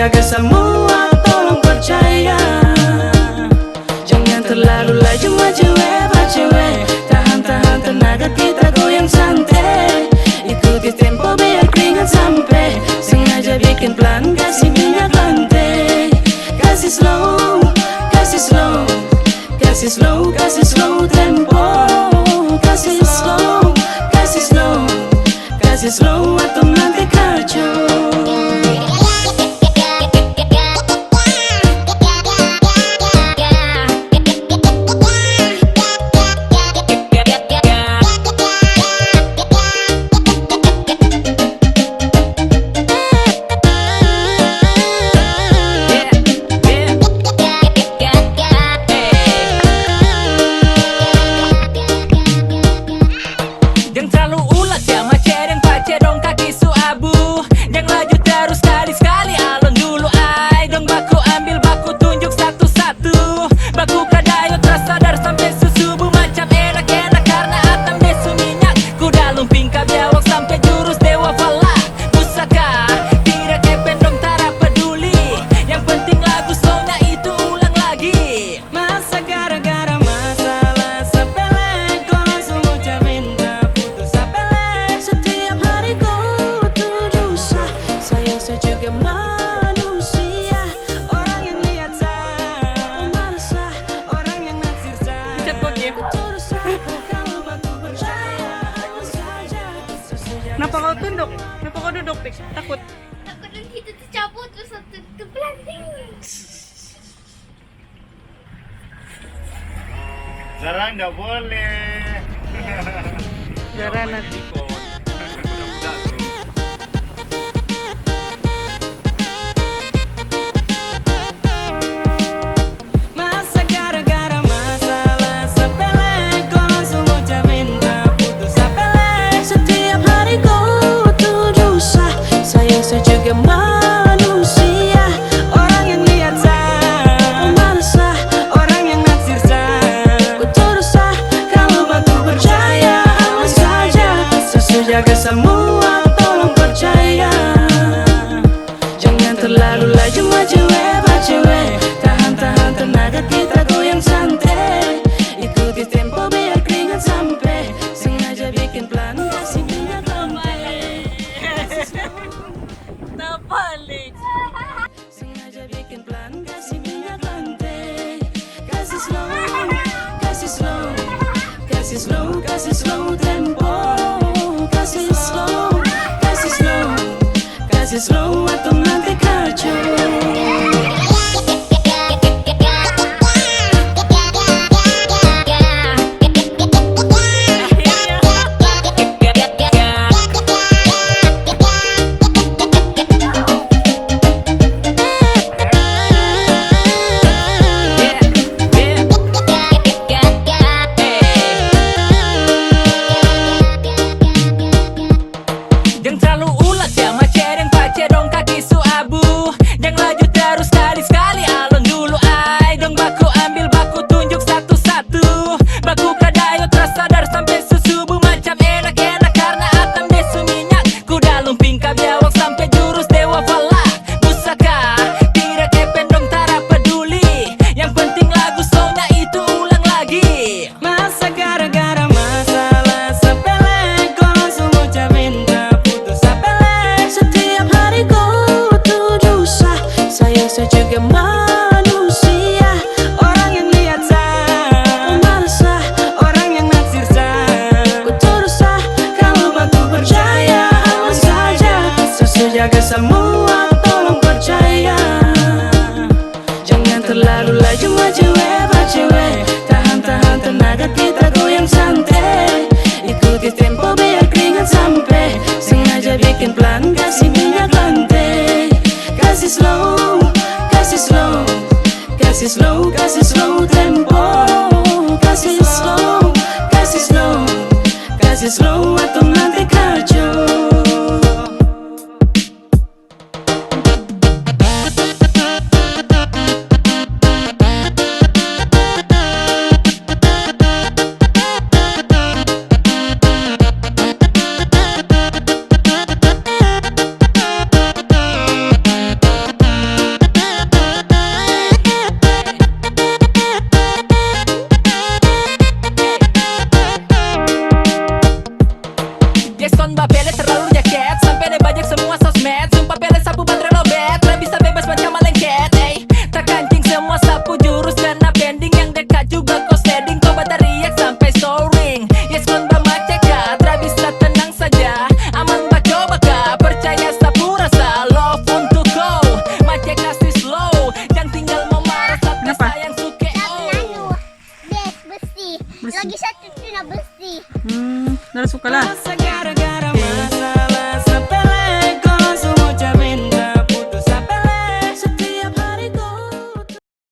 jaga semua, tolong percaya. Jangan terlalu laju maju, pak cewek. Tahan-tahan tenaga kita goyang santai. Ikuti tempo biar keringat sampai. Sengaja bikin pelan, kasih minyak lantai. Kasih slow, kasih slow, kasih slow, kasih slow tempo. Kasih slow, kasih slow, kasih slow atau nanti kacau. Kenapa kau tunduk? Kenapa kau duduk, Pik? Takut? Takut nanti itu tercabut terus terpelanting. Zara nggak boleh. Zara nanti. Jaga semua, tolong percaya. Jangan terlalu laju maju, pak cewek. Tahan-tahan tenaga kita goyang santai. Ikuti tempo biar keringat sampai. Sengaja bikin pelan, kasih minyak lantai. Terbalik. Sengaja bikin pelan, kasih minyak lantai. Kasih slow, kasih slow, kasih slow, kasih slow tempo. Kasih slow, kasih slow, kasih slow atau nanti kacau. Saya juga manusia, orang yang lihat sah, malas sah, orang yang naksir sah. Ku terus sah, kalau batu percaya, awas saja. Saya jaga semua, tolong percaya. Jangan terlalu laju maju, pak cewek. Tahan-tahan tenaga kita goyang santai. Ikuti tempo biar keringat sampai. Sengaja bikin pelan, kasih minyak lantai. Kasih slow, kasih slow, kasih slow, kasih